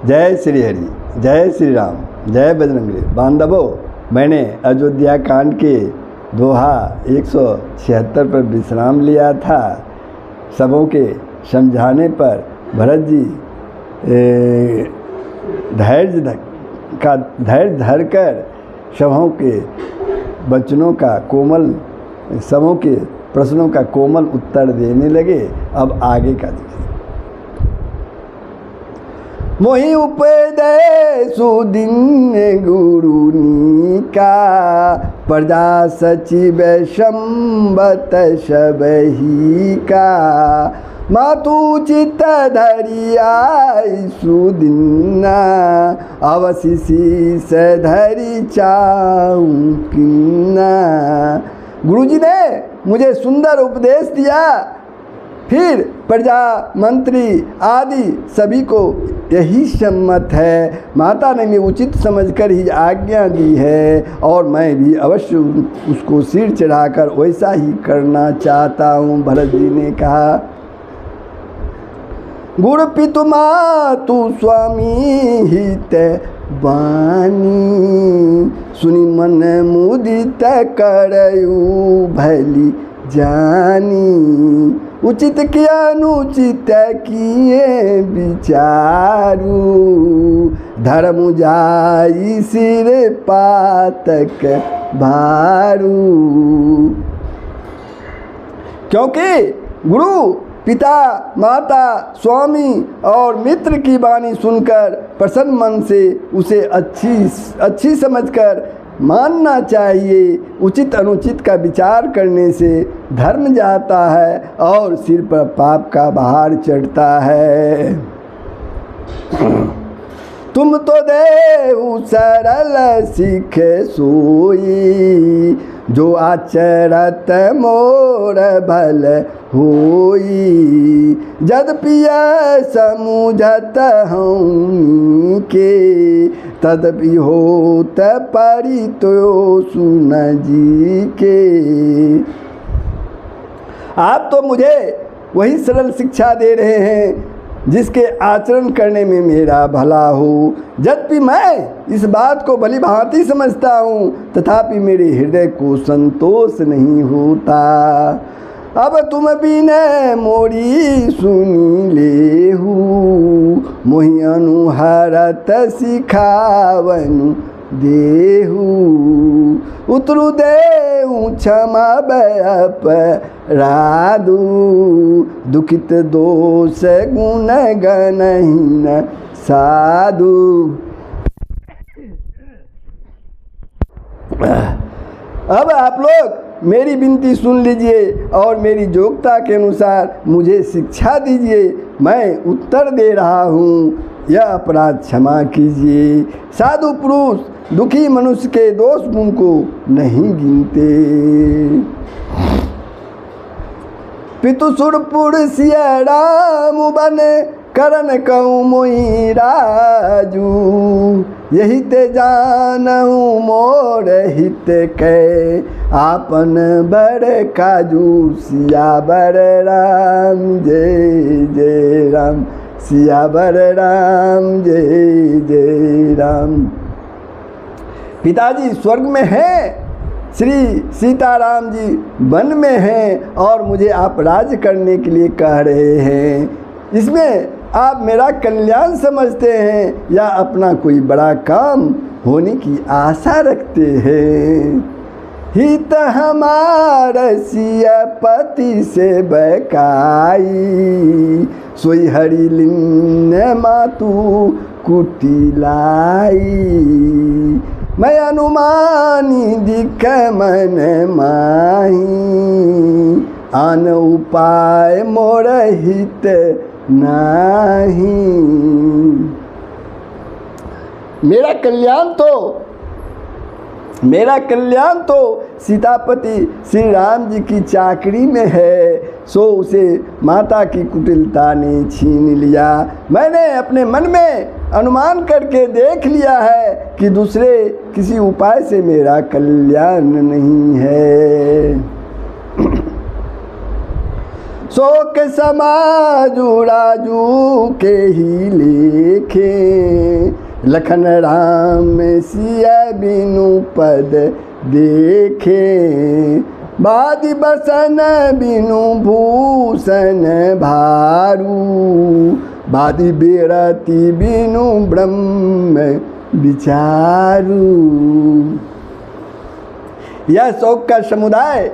जय श्री हरि, जय श्री राम, जय बजरंगबली। बांधवों, मैंने अयोध्या कांड के दोहा 176 पर विश्राम लिया था। सबों के समझाने पर भरत जी धैर्य धरकर सबों के वचनों का कोमल, सबों के प्रश्नों का कोमल उत्तर देने लगे। अब आगे का देखिए। मोहि उपदेशु दिन गुरुनी का, प्रजा सचिव संबत सबही का। मातु चित्त धरिया सुदिना, अवशिषि से धरि चाऊ किन्ना। गुरुजी ने मुझे सुंदर उपदेश दिया, फिर प्रजा मंत्री आदि सभी को यही सम्मत है। माता ने भी उचित समझकर ही आज्ञा दी है और मैं भी अवश्य उसको सिर चढ़ाकर वैसा ही करना चाहता हूँ। भरत जी ने कहा, गुरु पितु मातु स्वामी हित वाणी, सुनि मन मुदित करयु भली जानी। उचित किया अनुचित किए विचारू, धर्म जाई सिर पातक भारू। क्योंकि गुरु, पिता, माता, स्वामी और मित्र की वाणी सुनकर प्रसन्न मन से उसे अच्छी समझकर मानना चाहिए। उचित अनुचित का विचार करने से धर्म जाता है और सिर पर पाप का भार चढ़ता है। तुम तो देहु सरल सिख सोई, जो आचरत मोर भल होई। यद्यपि समुझत हूँ के, तदपि होत परि तो सुन जी के। आप तो मुझे वही सरल शिक्षा दे रहे हैं जिसके आचरण करने में मेरा भला हो। यद्यपि मैं इस बात को भली भांति समझता हूँ, तथापि मेरे हृदय को संतोष नहीं होता। अब तुम बिन मोरी सुनी लेहू, मोहि अनुहरत सिखावनु देहू। उतरु देहू क्षमा अपराधु, दुखित दोष गुण गणहीन साधु। अब आप लोग मेरी विनती सुन लीजिए और मेरी योग्यता के अनुसार मुझे शिक्षा दीजिए। मैं उत्तर दे रहा हूँ, यह अपराध क्षमा कीजिए। साधु पुरुष दुखी मनुष्य के दोष गुण को नहीं गिनते। पितु सुरपुर सिया राम बन, करन कहूँ मोहि राजू। यही ते जानहु मोर हित कै, आपन बर काजू। सियावर राम जय जय राम, सियावर राम जय जय राम। पिताजी स्वर्ग में हैं, श्री सीताराम जी वन में हैं और मुझे आप राज्य करने के लिए कह रहे हैं। इसमें आप मेरा कल्याण समझते हैं या अपना कोई बड़ा काम होने की आशा रखते हैं। हित हमार सियपति से बकाई, सोई हरि लिन्न मातु कुटिलाई। मैं अनुमानी दिख मन माही, आन उपाय मोर हित नहीं। मेरा कल्याण तो सीतापति श्री राम जी की चाकरी में है, सो उसे माता की कुटिलता ने छीन लिया। मैंने अपने मन में अनुमान करके देख लिया है कि दूसरे किसी उपाय से मेरा कल्याण नहीं है। शोक समाजू राजू के ही लेखे, लखन राम सिया बिनु पद देखे, बादि बसन बिनु भूषण भारू, बादि बेरति बिनु ब्रह्म विचारू। यह शोक का समुदाय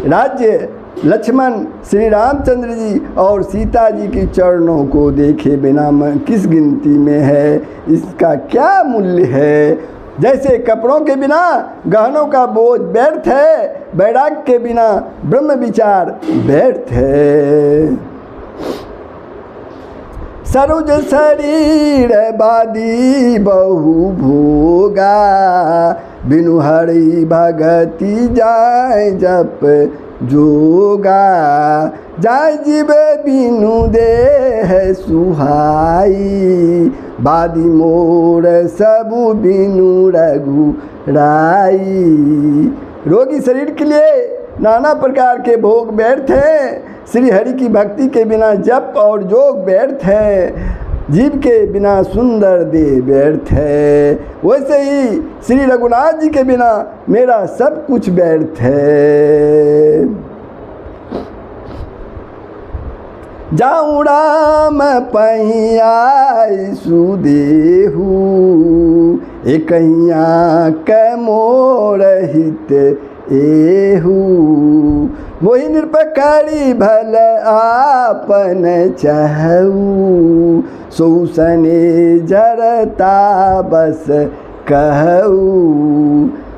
राज्य लक्ष्मण श्री रामचंद्र जी और सीता जी के चरणों को देखे बिना किस गिनती में है, इसका क्या मूल्य है। जैसे कपड़ों के बिना गहनों का बोझ व्यर्थ है, वैराग्य के बिना ब्रह्म विचार व्यर्थ है। सरुज शरीर बादी बहु भोगा, बिनु हरि भगति जाय जप जोगा, जाय जीव बिनु देह सुहाई, बादी मोर सबु बिनु रघुराई। रोगी शरीर के लिए नाना प्रकार के भोग व्यर्थ हैं, श्री हरि की भक्ति के बिना जप और जोग व्यर्थ है, जीव के बिना सुंदर देह व्यर्थ है। वैसे ही श्री रघुनाथ जी के बिना मेरा सब कुछ व्यर्थ है। जाऊँ राम पहियाई सुदेहू, एकहिया कै मोर हित एहू, वही निरपकारी भल आपन चहू, सौसने जरता बस कहू।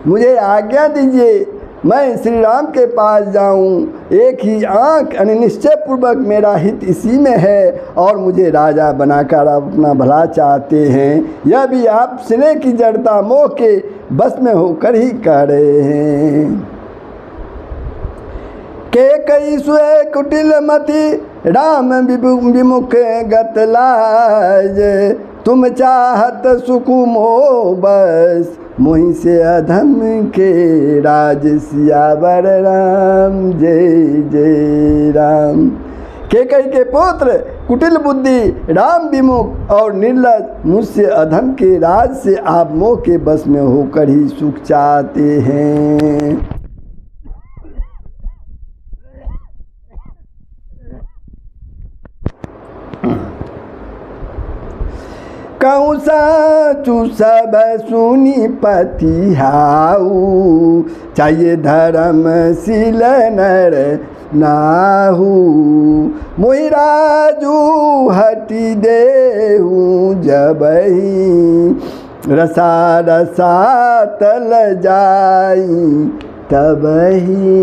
मुझे आज्ञा दीजिए मैं श्री राम के पास जाऊं, एक ही आँख अनिश्चय पूर्वक मेरा हित इसी में है और मुझे राजा बनाकर अपना भला चाहते हैं, यह भी आप स्नेह की जड़ता मोह के बस में होकर ही कह रहे हैं। के कई सुए कुटिल मति राम विमुख गतलाज, तुम चाहत सुकुमो बस मोहि से अधम के राज, सियावर राम जय जय राम। केकई के पुत्र कुटिल बुद्धि राम विमुख और निर्लज मुझसे अधम के राज से आप मोह के बस में होकर ही सुख चाहते हैं। कहूँ साचु सब सुनी पतिहाऊ, चाहिए धर्मशील नर नाहू, मोहि राजू हटि देहू जबही, रसा रसा तल जाई तबही।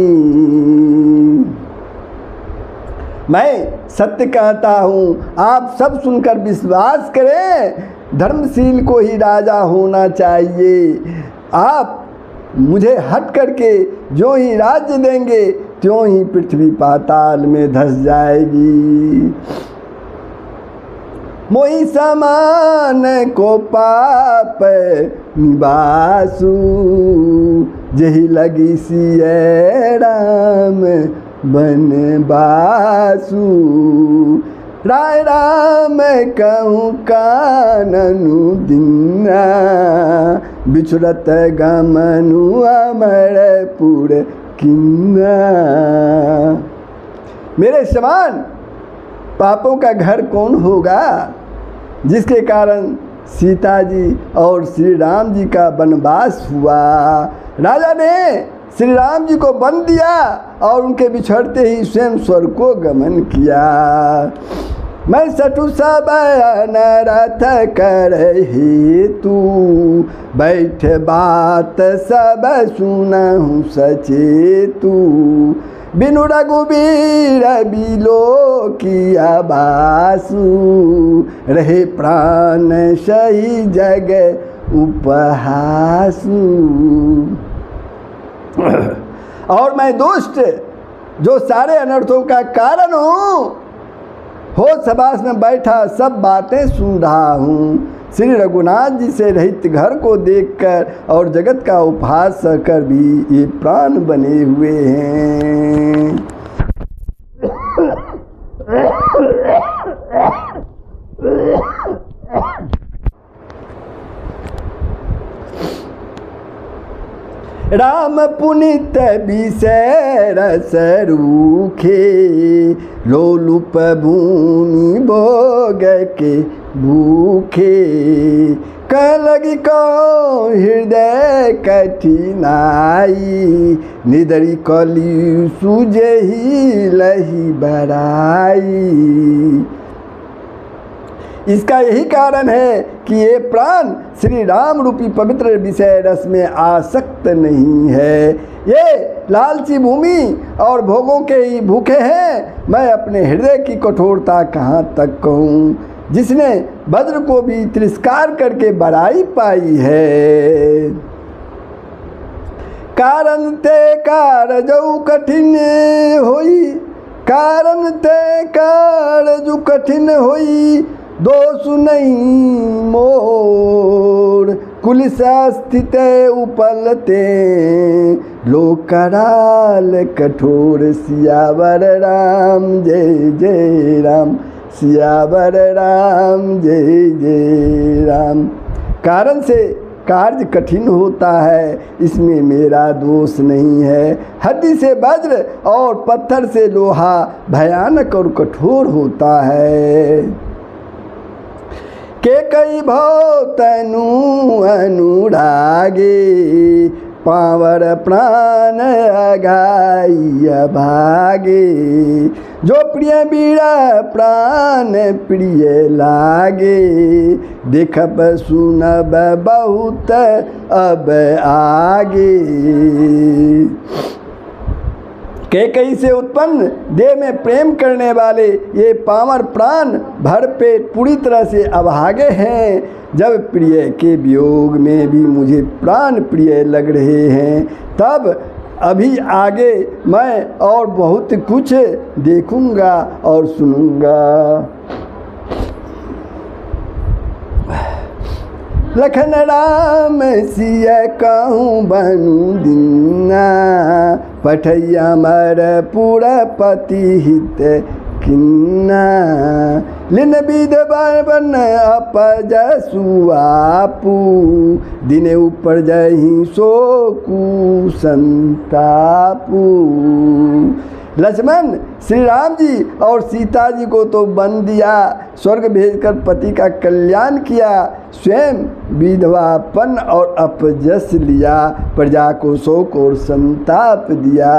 मैं सत्य कहता हूँ, आप सब सुनकर विश्वास करें, धर्मशील को ही राजा होना चाहिए। आप मुझे हट करके जो ही राज्य देंगे त्यों ही पृथ्वी पाताल में धस जाएगी। मोहि समान को पाप निवासु, जही लगी सिय राम बनबासु, राय राम कहूँ काननु दिना, बिछुड़त गमनु अमरपुर किन्ना। मेरे समान पापों का घर कौन होगा, जिसके कारण सीता जी और श्री राम जी का वनवास हुआ। राजा ने श्री राम जी को बंद दिया और उनके बिछड़ते ही स्वयं स्वर्ग को गमन किया। मैं सटु सब अनरथ कर हेतु, बैठ बात सब सुनहु सचेतु, बिनु रघुबीर बिलो किया बासु, रहे प्राण सही जग उपहासु। और मैं दुष्ट जो सारे अनर्थों का कारण हूँ, होश हवास में बैठा सब बातें सुन रहा हूँ। श्री रघुनाथ जी से रहित घर को देखकर और जगत का उपहास कर भी ये प्राण बने हुए हैं। राम पुनित विषय रस रूखे, लोलुप भूमि भोग के भूखे। कलगी को हृदय कठिनाई, निदरी कली सूझहि लही बराई। इसका यही कारण है कि ये प्राण श्री राम रूपी पवित्र विषय रस में आसक्त नहीं है। ये लालची भूमि और भोगों के ही भूखे हैं। मैं अपने हृदय की कठोरता कहाँ तक कहूँ, जिसने वज्र को भी तिरस्कार करके बड़ाई पाई है। कारण ते कारजऊ कठिन होई, कारण ते कारजऊ कठिन होई, दोष नहीं मोर। कुलिस स्थित उपलते, लोक कराल कठोर। सियावर राम जय जय राम, सियावर राम जय जय राम। कारण से कार्य कठिन होता है, इसमें मेरा दोष नहीं है। हड्डी से वज्र और पत्थर से लोहा भयानक और कठोर होता है। के कई भव तनु अनुरागे, पावर प्राण अघाई भागे। जो प्रिय बीड़ा प्राण प्रिय लागे, देखब सुनब बहुत अब आगे। कैकई से उत्पन्न देह में प्रेम करने वाले ये पामर प्राण भर पेट पूरी तरह से अभागे हैं। जब प्रिय के वियोग में भी मुझे प्राण प्रिय लग रहे हैं, तब अभी आगे मैं और बहुत कुछ देखूंगा और सुनूंगा। लखन राम सिया कहूँ बनू दीना, पठैया मर पूरा पति हित किन्ना। लिन विध बन अपज सुआपू, दिने ऊपर जही सो कु संतापू। लक्ष्मण श्री राम जी और सीता जी को तो बन दिया, स्वर्ग भेजकर पति का कल्याण किया, स्वयं विधवापन और अपजस लिया, प्रजा को शोक और संताप दिया।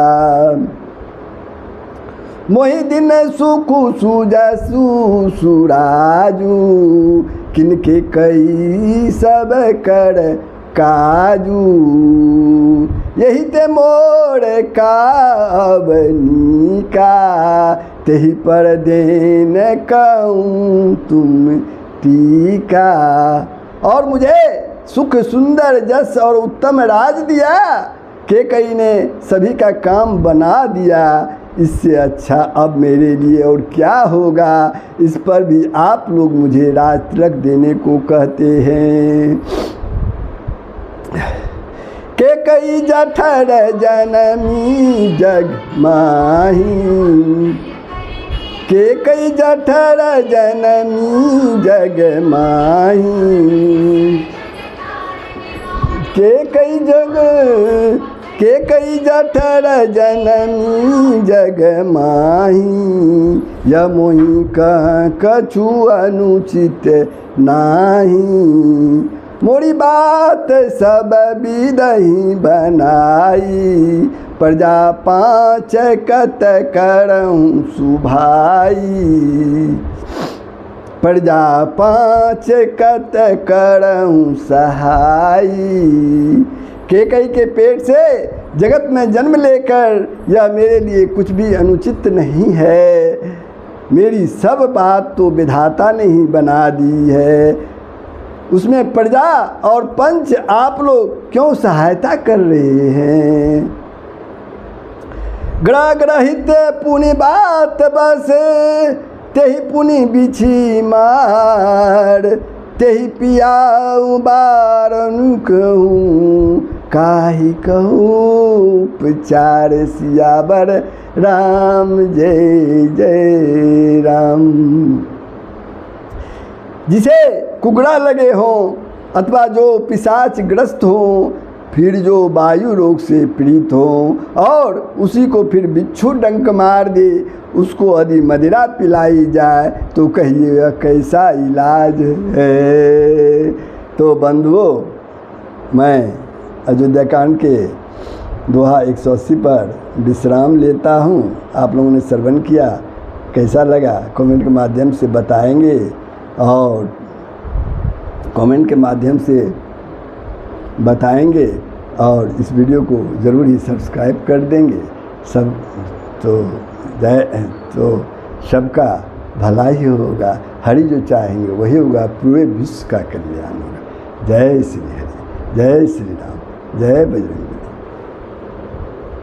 मोहि दिन सुखु सुजसु सुराजू, किनके कई सब कर काजू। यही ते मोर का अवनी का, तेहि पर देन कहूँ तुम टीका। और मुझे सुख सुंदर जस और उत्तम राज दिया, कैकेयी ने सभी का काम बना दिया। इससे अच्छा अब मेरे लिए और क्या होगा। इस पर भी आप लोग मुझे राज तिलक देने को कहते हैं। कैकेयी जठर जनमी जग माही, कैकेयी जठर जनमी जग माही। कैकेयी जठर जनमी जग माही, यमोहि कछु अनुचित नाही। मोरी बात सब विदहि बनाई, प्रजा पाँच कत करऊँ सुभाई। प्रजा पाँच कत करऊँ सहाई। कैकेयी के पेट से जगत में जन्म लेकर यह मेरे लिए कुछ भी अनुचित नहीं है। मेरी सब बात तो विधाता ने ही बना दी है, उसमें प्रजा और पंच आप लोग क्यों सहायता कर रहे हैं। ग्रह ग्रहित पुनि बात बस, तेहि पुनि बिछि मार। तेहि पियाऊ बारन कहूँ, काहि कहूँ उपचार। सियावर राम जय जय राम। जिसे कुगड़ा लगे हों अथवा जो पिशाच ग्रस्त हों, फिर जो वायु रोग से पीड़ित हो और उसी को फिर बिच्छू डंक मार दे, उसको यदि मदिरा पिलाई जाए तो कहिएगा कैसा इलाज है। तो बंधुओं, मैं अयोध्याकांड के दोहा 180 पर विश्राम लेता हूँ। आप लोगों ने श्रवण किया, कैसा लगा कमेंट के माध्यम से बताएंगे और कमेंट के माध्यम से बताएंगे और इस वीडियो को ज़रूर ही सब्सक्राइब कर देंगे सब। तो सबका भला ही होगा, हरि जो चाहेंगे वही होगा, पूरे विश्व का कल्याण होगा। जय श्री हरि, जय श्री राम, जय बजरंग।